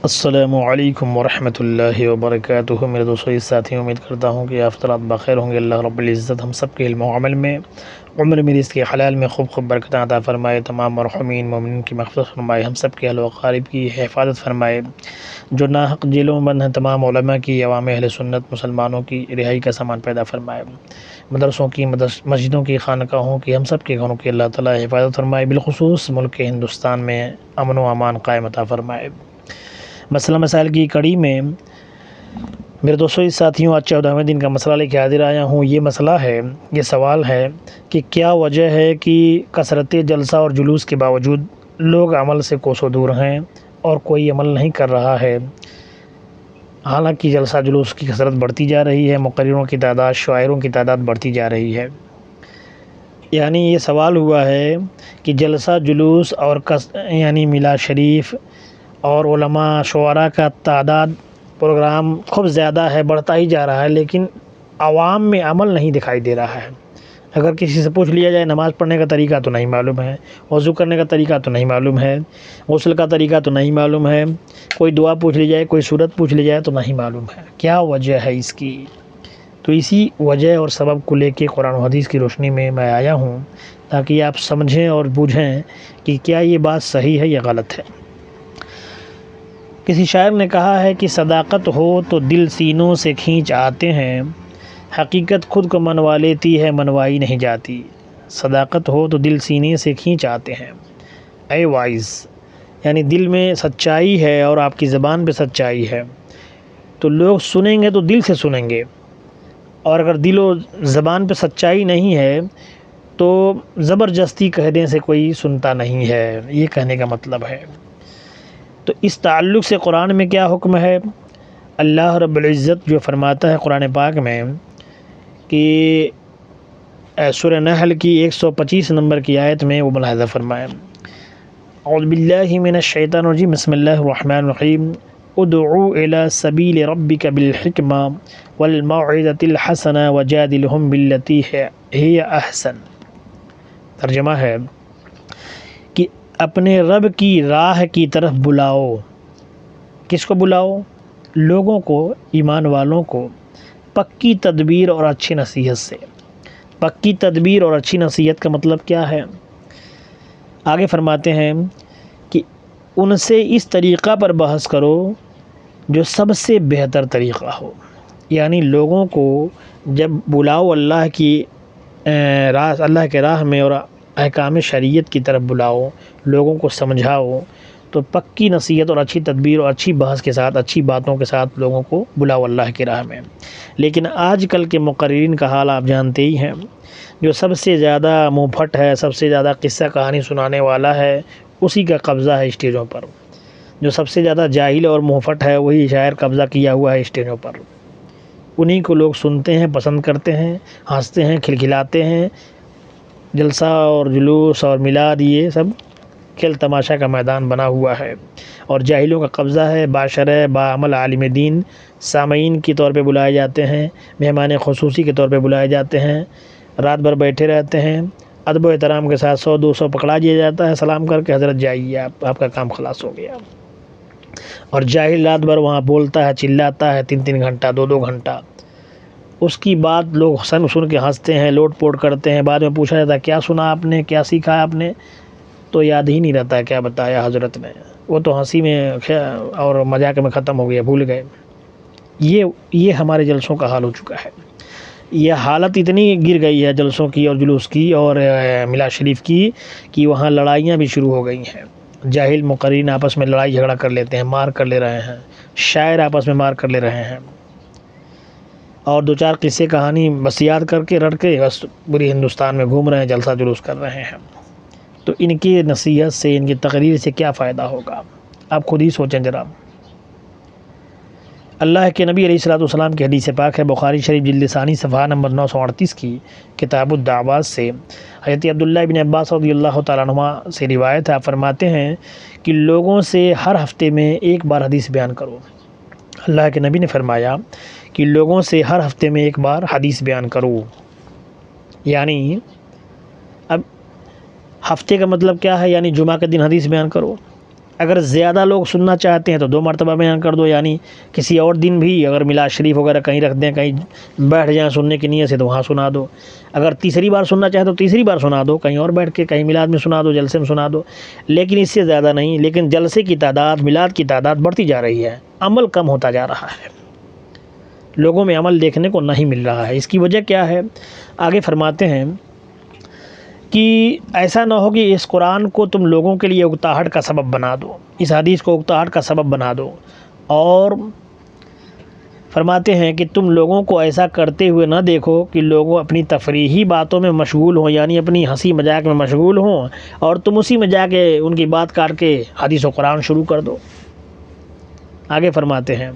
السلام علیکم ورحمۃ اللہ وبرکاتہ۔ میرے دوستوں ساتھی، امید کرتا ہوں کہ افطرات بخیر ہوں گے۔ اللہ رب العزت ہم سب کے علم و عمل میں، عمر میں، رزق کے حلال میں خوب خوب برکت عطا فرمائے۔ تمام مرحومین مومنین کی مغفرت فرمائے، ہم سب کے اہل و اقارب کی حفاظت فرمائے، جو ناحق جیلوں میں بند ہیں تمام علماء کی، عوام اہل سنت مسلمانوں کی رہائی کا سامان پیدا فرمائے۔ مدرسوں کی، مسجدوں کی، خانقاہوں کی، ہم سب کے گھروں کی اللہ تعالیٰ حفاظت فرمائے، بالخصوص ملک ہندوستان میں امن و امان قائم عطا فرمائے۔ مسئلہ مسائل کی کڑی میں میرے دوستوں ساتھیوں، آج 14ویں دن کا مسئلہ لے کے حاضر آیا ہوں۔ یہ مسئلہ ہے، یہ سوال ہے کہ کیا وجہ ہے کہ کثرت جلسہ اور جلوس کے باوجود لوگ عمل سے کوسوں دور ہیں اور کوئی عمل نہیں کر رہا ہے، حالانکہ جلسہ جلوس کی کثرت بڑھتی جا رہی ہے، مقرروں کی تعداد، شاعروں کی تعداد بڑھتی جا رہی ہے۔ یعنی یہ سوال ہوا ہے کہ جلسہ جلوس اور میلاد شریف اور علماء شعراء کا تعداد، پروگرام خوب زیادہ ہے، بڑھتا ہی جا رہا ہے، لیکن عوام میں عمل نہیں دکھائی دے رہا ہے۔ اگر کسی سے پوچھ لیا جائے نماز پڑھنے کا طریقہ تو نہیں معلوم ہے، وضو کرنے کا طریقہ تو نہیں معلوم ہے، غسل کا طریقہ تو نہیں معلوم ہے، کوئی دعا پوچھ لی جائے، کوئی سورت پوچھ لی جائے تو نہیں معلوم ہے۔ کیا وجہ ہے اس کی؟ تو اسی وجہ اور سبب کو لے کے قرآن و حدیث کی روشنی میں آیا ہوں، تاکہ آپ سمجھیں اور بوجھیں کہ کیا یہ بات صحیح ہے یا غلط ہے۔ کسی شاعر نے کہا ہے کہ صداقت ہو تو دل سینوں سے کھینچ آتے ہیں، حقیقت خود کو منوا لیتی ہے، منوائی نہیں جاتی۔ صداقت ہو تو دل سینے سے کھینچ آتے ہیں۔ اے وائز، یعنی دل میں سچائی ہے اور آپ کی زبان پہ سچائی ہے تو لوگ سنیں گے تو دل سے سنیں گے، اور اگر دل و زبان پہ سچائی نہیں ہے تو زبردستی کہنے سے کوئی سنتا نہیں ہے، یہ کہنے کا مطلب ہے۔ تو اس تعلق سے قرآن میں کیا حکم ہے؟ اللہ رب العزت جو فرماتا ہے قرآن پاک میں کہ سورہ نحل کی 125 نمبر کی آیت میں وہ ملاحظہ فرمائے، اعوذ باللہ من الشیطان الرجیم، بسم اللہ الرحمن الرحیم، ادعو الی سبیل ربک بالحکمہ والموعظۃ الحسنہ وجادلہم باللتی ہی احسن۔ ترجمہ ہے کہ اپنے رب کی راہ کی طرف بلاؤ۔ کس کو بلاؤ؟ لوگوں کو، ایمان والوں کو، پکی تدبیر اور اچھی نصیحت سے۔ پکی تدبیر اور اچھی نصیحت کا مطلب کیا ہے؟ آگے فرماتے ہیں کہ ان سے اس طریقہ پر بحث کرو جو سب سے بہتر طریقہ ہو۔ یعنی لوگوں کو جب بلاؤ اللہ کی راہ، اللہ کے راہ میں اور احکام شریعت کی طرف بلاؤ، لوگوں کو سمجھاؤ، تو پکی نصیحت اور اچھی تدبیر اور اچھی بحث کے ساتھ، اچھی باتوں کے ساتھ لوگوں کو بلاؤ اللہ کی راہ میں۔ لیکن آج کل کے مقررین کا حال آپ جانتے ہی ہیں، جو سب سے زیادہ منہ پھٹ ہے، سب سے زیادہ قصہ کہانی سنانے والا ہے، اسی کا قبضہ ہے اسٹیجوں پر۔ جو سب سے زیادہ جاہل اور منہ پھٹ ہے وہی شاعر قبضہ کیا ہوا ہے اسٹیجوں پر۔ انہی کو لوگ سنتے ہیں، پسند کرتے ہیں، ہنستے ہیں، کھلکھلاتے ہیں۔ جلسہ اور جلوس اور میلاد یہ سب کھیل تماشا کا میدان بنا ہوا ہے، اور جاہلوں کا قبضہ ہے۔ باشرع باعمل عالم دین سامعین کے طور پہ بلائے جاتے ہیں، مہمان خصوصی کے طور پہ بلائے جاتے ہیں، رات بھر بیٹھے رہتے ہیں، ادب و احترام کے ساتھ 100-200 پکڑا دیا جاتا ہے، سلام کر کے حضرت جائیے، آپ کا کام خلاص ہو گیا۔ اور جاہل رات بھر وہاں بولتا ہے، چلاتا ہے، 3-3 گھنٹہ، 2-2 گھنٹہ، اس کی بات لوگ سن کے ہنستے ہیں، لوٹ پوٹ کرتے ہیں۔ بعد میں پوچھا جاتا ہے کیا سنا آپ نے، کیا سیکھا آپ نے، تو یاد ہی نہیں رہتا ہے کیا بتایا حضرت نے، وہ تو ہنسی میں اور مذاق میں ختم ہو گیا، بھول گئے۔ یہ ہمارے جلسوں کا حال ہو چکا ہے۔ یہ حالت اتنی گر گئی ہے جلسوں کی اور جلوس کی اور میلاد شریف کی کہ وہاں لڑائیاں بھی شروع ہو گئی ہیں۔ جاہل مقررین آپس میں لڑائی جھگڑا کر لیتے ہیں، مار کر لے رہے ہیں، شاعر آپس میں مار کر لے رہے ہیں، اور 2-4 قصے کہانی بس یاد کر کے رٹ کے بس پوری ہندوستان میں گھوم رہے ہیں، جلسہ جلوس کر رہے ہیں۔ تو ان کی نصیحت سے، ان کی تقریر سے کیا فائدہ ہوگا؟ آپ خود ہی سوچیں ذرا۔ اللہ کے نبی علیہ الصلوۃ والسلام کی حدیث پاک ہے، بخاری شریف جلد ثانی صفحہ نمبر 938 کی کتاب الدعوات سے، حضرت عبداللہ بن عباس رضی اللہ تعالیٰ عنہما سے روایت ہے، آپ فرماتے ہیں کہ لوگوں سے ہر ہفتے میں ایک بار حدیث بیان کرو۔ اللہ کے نبی نے فرمایا کہ لوگوں سے ہر ہفتے میں ایک بار حدیث بیان کرو۔ یعنی اب ہفتے کا مطلب کیا ہے؟ یعنی جمعہ کے دن حدیث بیان کرو، اگر زیادہ لوگ سننا چاہتے ہیں تو 2 مرتبہ بیان کر دو، یعنی کسی اور دن بھی اگر میلاد شریف وغیرہ کہیں رکھ دیں، کہیں بیٹھ جائیں سننے کی نیت سے تو وہاں سنا دو۔ اگر تیسری بار سننا چاہیں تو تیسری بار سنا دو، کہیں اور بیٹھ کے کہیں میلاد میں سنا دو، جلسے میں سنا دو، لیکن اس سے زیادہ نہیں۔ لیکن جلسے کی تعداد، میلاد کی تعداد بڑھتی جا رہی ہے، عمل کم ہوتا جا رہا ہے، لوگوں میں عمل دیکھنے کو نہیں مل رہا ہے۔ اس کی وجہ کیا ہے؟ آگے فرماتے ہیں کہ ایسا نہ ہو کہ اس قرآن کو تم لوگوں کے لیے اکتاہٹ کا سبب بنا دو، اس حدیث کو اکتاہٹ کا سبب بنا دو، اور فرماتے ہیں کہ تم لوگوں کو ایسا کرتے ہوئے نہ دیکھو کہ لوگوں اپنی تفریحی باتوں میں مشغول ہوں، یعنی اپنی ہنسی مذاق میں مشغول ہوں، اور تم اسی میں جا کے ان کی بات کاٹ کے حدیث و قرآن شروع کر دو۔ آگے فرماتے ہیں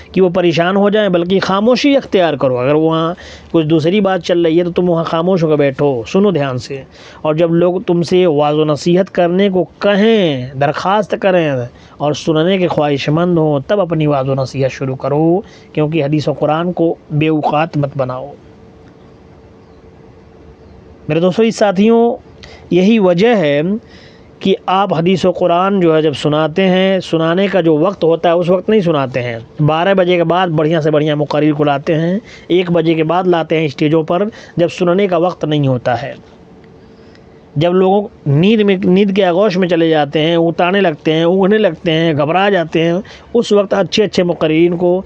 کہ وہ پریشان ہو جائیں، بلکہ خاموشی اختیار کرو۔ اگر وہاں کچھ دوسری بات چل رہی ہے تو تم وہاں خاموش ہو کے بیٹھو، سنو دھیان سے، اور جب لوگ تم سے وعظ و نصیحت کرنے کو کہیں، درخواست کریں اور سننے کے خواہش مند ہوں، تب اپنی وعظ و نصیحت شروع کرو، کیونکہ حدیث و قرآن کو بے اوقات مت بناؤ۔ میرے دوستو، اس ساتھیوں، یہی وجہ ہے کہ آپ حدیث و قرآن جو ہے جب سناتے ہیں، سنانے کا جو وقت ہوتا ہے اس وقت نہیں سناتے ہیں۔ 12 بجے کے بعد بڑھیا سے بڑھیا مقرر کو لاتے ہیں، 1 بجے کے بعد لاتے ہیں اسٹیجوں پر، جب سننے کا وقت نہیں ہوتا ہے، جب لوگوں نیند کے آغوش میں چلے جاتے ہیں، اتانے لگتے ہیں، اونگنے لگتے ہیں، گھبرا جاتے ہیں، اس وقت اچھے مقررین کو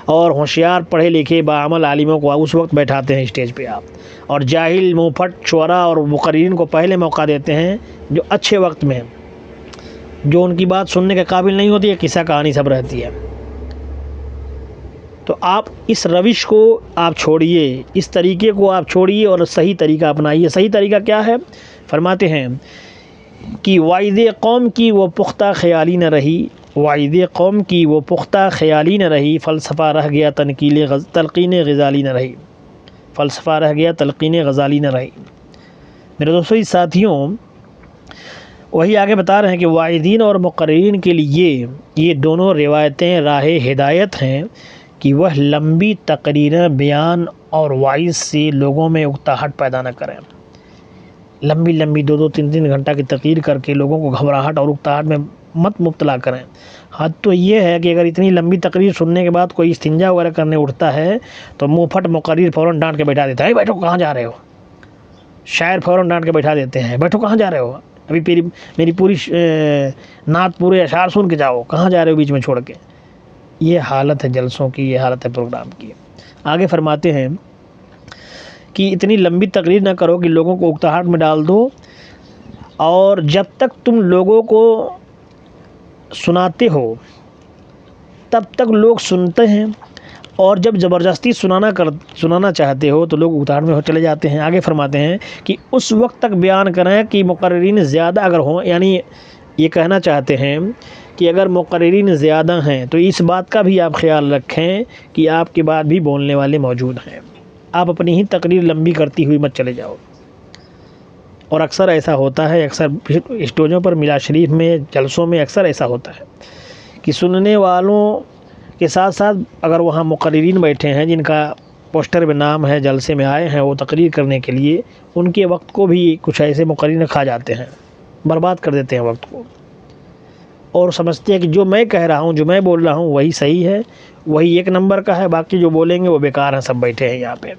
اور ہوشیار پڑھے لکھے باعمل عالموں کو اس وقت بیٹھاتے ہیں اسٹیج پہ آپ، اور جاہل منہ پھٹ شعراء اور مقررین کو پہلے موقع دیتے ہیں، جو اچھے وقت میں، جو ان کی بات سننے کے قابل نہیں ہوتی ہے، قصہ کہانی سب رہتی ہے۔ تو آپ اس روش کو آپ چھوڑیے، اس طریقے کو آپ چھوڑیے اور صحیح طریقہ اپنائیے۔ صحیح طریقہ کیا ہے؟ فرماتے ہیں کہ وعید قوم کی وہ پختہ خیالی نہ رہی، وعید قوم کی وہ پختہ خیالی نہ رہی، فلسفہ رہ گیا تلقین غزالی نہ رہی، فلسفہ رہ گیا تلقین غزالی نہ رہی۔ میرے دوستو، اس ساتھیوں، وہی آگے بتا رہے ہیں کہ واعظین اور مقررین کے لیے یہ دونوں روایتیں راہ ہدایت ہیں کہ وہ لمبی تقریریں بیان اور وعظ سے لوگوں میں اکتاہٹ پیدا نہ کریں۔ لمبی 2 3 گھنٹہ کی تقریر کر کے لوگوں کو گھبراہٹ اور اکتاہٹ میں مت مبتلا کریں۔ حد تو یہ ہے کہ اگر اتنی لمبی تقریر سننے کے بعد کوئی استنجا وغیرہ کرنے اٹھتا ہے تو منہ پھٹ مقرر فوراً ڈانٹ کے بیٹھا دیتا ہے، بیٹھو کہاں جا رہے ہو، شاعر فوراً ڈانٹ کے بیٹھا دیتے ہیں، بیٹھو کہاں جا رہے ہو، ابھی میری پوری نعت پورے اشعار سن کے جاؤ، کہاں جا رہے ہو بیچ میں چھوڑ کے۔ یہ حالت ہے جلسوں کی، یہ حالت ہے پروگرام کی۔ آگے فرماتے ہیں کہ اتنی لمبی تقریر نہ کرو کہ لوگوں کو اکتاہٹ میں ڈال دو، اور جب تک تم لوگوں کو سناتے ہو تب تک لوگ سنتے ہیں، اور جب زبردستی سنانا چاہتے ہو تو لوگ اکتاہٹ میں چلے جاتے ہیں۔ آگے فرماتے ہیں کہ اس وقت تک بیان کریں کہ مقررین زیادہ اگر ہوں، یعنی یہ کہنا چاہتے ہیں کہ اگر مقررین زیادہ ہیں تو اس بات کا بھی آپ خیال رکھیں کہ آپ کے بعد بھی بولنے والے موجود ہیں، آپ اپنی ہی تقریر لمبی کرتی ہوئی مت چلے جاؤ۔ اور اکثر ایسا ہوتا ہے، اکثر اسٹیجوں پر، میلاد شریف میں، جلسوں میں اکثر ایسا ہوتا ہے کہ سننے والوں کے ساتھ ساتھ اگر وہاں مقررین بیٹھے ہیں جن کا پوسٹر میں نام ہے، جلسے میں آئے ہیں وہ تقریر کرنے کے لیے، ان کے وقت کو بھی کچھ ایسے مقررین کھا جاتے ہیں، برباد کر دیتے ہیں وقت کو، اور سمجھتے ہیں کہ جو میں کہہ رہا ہوں، جو میں بول رہا ہوں وہی صحیح ہے، وہی 1 نمبر کا ہے، باقی جو بولیں گے وہ بیکار ہیں، سب بیٹھے ہیں یہاں پہ۔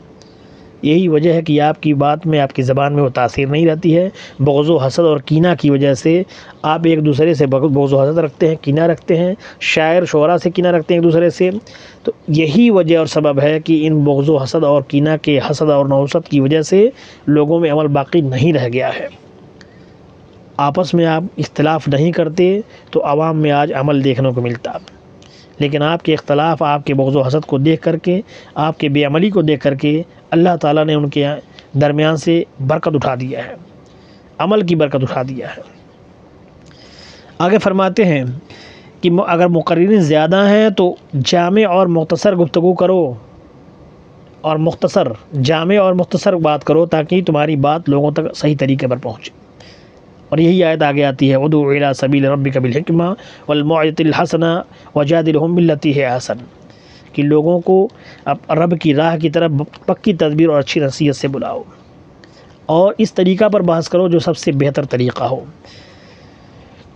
یہی وجہ ہے کہ آپ کی بات میں، آپ کی زبان میں وہ تاثیر نہیں رہتی ہے۔ بغض و حسد اور کینہ کی وجہ سے آپ ایک دوسرے سے بغض و حسد رکھتے ہیں، کینہ رکھتے ہیں، شاعر شعراء سے کینہ رکھتے ہیں ایک دوسرے سے۔ تو یہی وجہ اور سبب ہے کہ ان بغض و حسد اور کینہ کے، حسد اور نحوست کی وجہ سے لوگوں میں عمل باقی نہیں رہ گیا ہے۔ آپس میں آپ اختلاف نہیں کرتے تو عوام میں آج عمل دیکھنے کو ملتا، لیکن آپ کے اختلاف، آپ کے بغض و حسد کو دیکھ کر کے، آپ کے بے عملی کو دیکھ کر کے اللہ تعالیٰ نے ان کے درمیان سے برکت اٹھا دیا ہے، عمل کی برکت اٹھا دیا ہے۔ آگے فرماتے ہیں کہ اگر مقررین زیادہ ہیں تو جامع اور مختصر گفتگو کرو، اور جامع اور مختصر بات کرو تاکہ تمہاری بات لوگوں تک صحیح طریقے پر پہنچے۔ اور یہی آیت آگے آتی ہے، ادعو الی سبیل ربک بالحکمہ والموعظۃ الحسنہ وجادلھم باللتی ہی احسن، کہ لوگوں کو رب کی راہ کی طرف پکی تدبیر اور اچھی نصیحت سے بلاؤ، اور اس طریقہ پر بحث کرو جو سب سے بہتر طریقہ ہو۔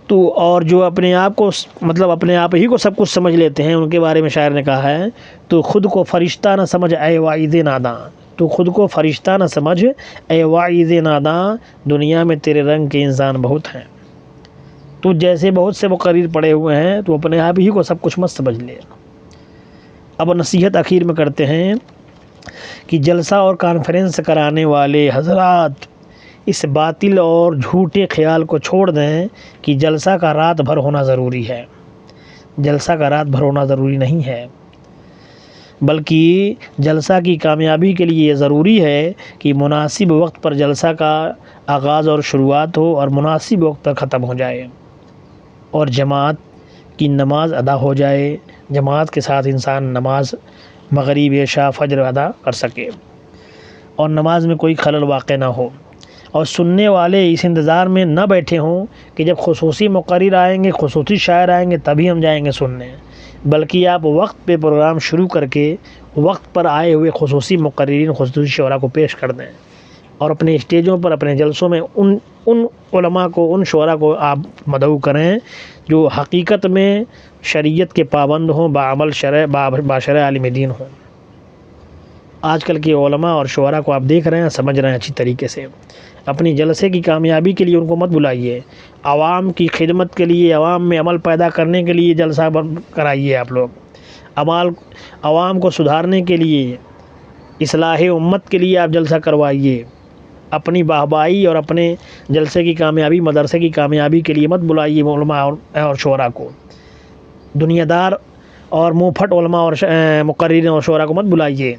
تو اور جو اپنے آپ کو مطلب اپنے آپ ہی کو سب کچھ سمجھ لیتے ہیں، ان کے بارے میں شاعر نے کہا ہے تو خود کو فرشتہ نہ سمجھ اے واعظ ناداں، تو خود کو فرشتہ نہ سمجھ اے واعظ ناداں، دنیا میں تیرے رنگ کے انسان بہت ہیں۔ تو جیسے بہت سے مقرر پڑے ہوئے ہیں تو اپنے آپ ہی کو سب کچھ مت سمجھ لے۔ اب نصیحت آخر میں کرتے ہیں کہ جلسہ اور کانفرنس کرانے والے حضرات اس باطل اور جھوٹے خیال کو چھوڑ دیں کہ جلسہ کا رات بھر ہونا ضروری ہے۔ جلسہ کا رات بھر ہونا ضروری نہیں ہے، بلکہ جلسہ کی کامیابی کے لیے یہ ضروری ہے کہ مناسب وقت پر جلسہ کا آغاز اور شروعات ہو اور مناسب وقت پر ختم ہو جائے، اور جماعت کی نماز ادا ہو جائے، جماعت کے ساتھ انسان نماز مغرب عشاء فجر ادا کر سکے اور نماز میں کوئی خلل واقع نہ ہو، اور سننے والے اس انتظار میں نہ بیٹھے ہوں کہ جب خصوصی مقرر آئیں گے، خصوصی شاعر آئیں گے تبھی ہم جائیں گے سننے، بلکہ آپ وقت پہ پروگرام شروع کر کے وقت پر آئے ہوئے خصوصی مقررین، خصوصی شعراء کو پیش کر دیں، اور اپنے اسٹیجوں پر، اپنے جلسوں میں ان علماء کو، ان شعراء کو آپ مدعو کریں جو حقیقت میں شریعت کے پابند ہوں، بعمل شرع، باشرع عالم دین ہوں۔ آج کل کے علماء اور شعراء کو آپ دیکھ رہے ہیں، سمجھ رہے ہیں اچھی طریقے سے۔ اپنی جلسے کی کامیابی کے لیے ان کو مت بلائیے، عوام کی خدمت کے لیے، عوام میں عمل پیدا کرنے کے لیے جلسہ کرائیے آپ لوگ، عوام کو سدھارنے کے لیے، اصلاح امت کے لیے آپ جلسہ کروائیے۔ اپنی واہوائی اور اپنے جلسے کی کامیابی، مدرسے کی کامیابی کے لیے مت بلائیے علماء اور شعراء کو، دنیا دار اور منہ پھٹ علماء اور مقررین اور شعراء کو مت بلائیے۔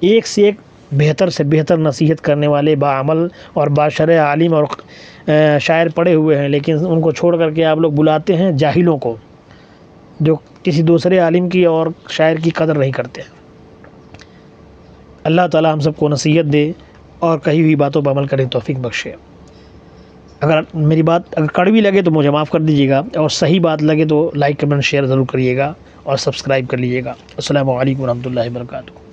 ایک سے ایک بہتر سے بہتر نصیحت کرنے والے باعمل اور باشرع عالم اور شاعر پڑے ہوئے ہیں، لیکن ان کو چھوڑ کر کے آپ لوگ بلاتے ہیں جاہلوں کو، جو کسی دوسرے عالم کی اور شاعر کی قدر نہیں کرتے۔ اللہ تعالی ہم سب کو نصیحت دے اور کہی ہوئی باتوں پر عمل کرنے توفیق بخشے۔ اگر میری بات اگر کڑوی لگے تو مجھے معاف کر دیجیے گا، اور صحیح بات لگے تو لائک کمنٹ شیئر ضرور کریے گا اور سبسکرائب کر لیجیے گا۔ السلام علیکم ورحمۃ اللہ وبرکاتہ۔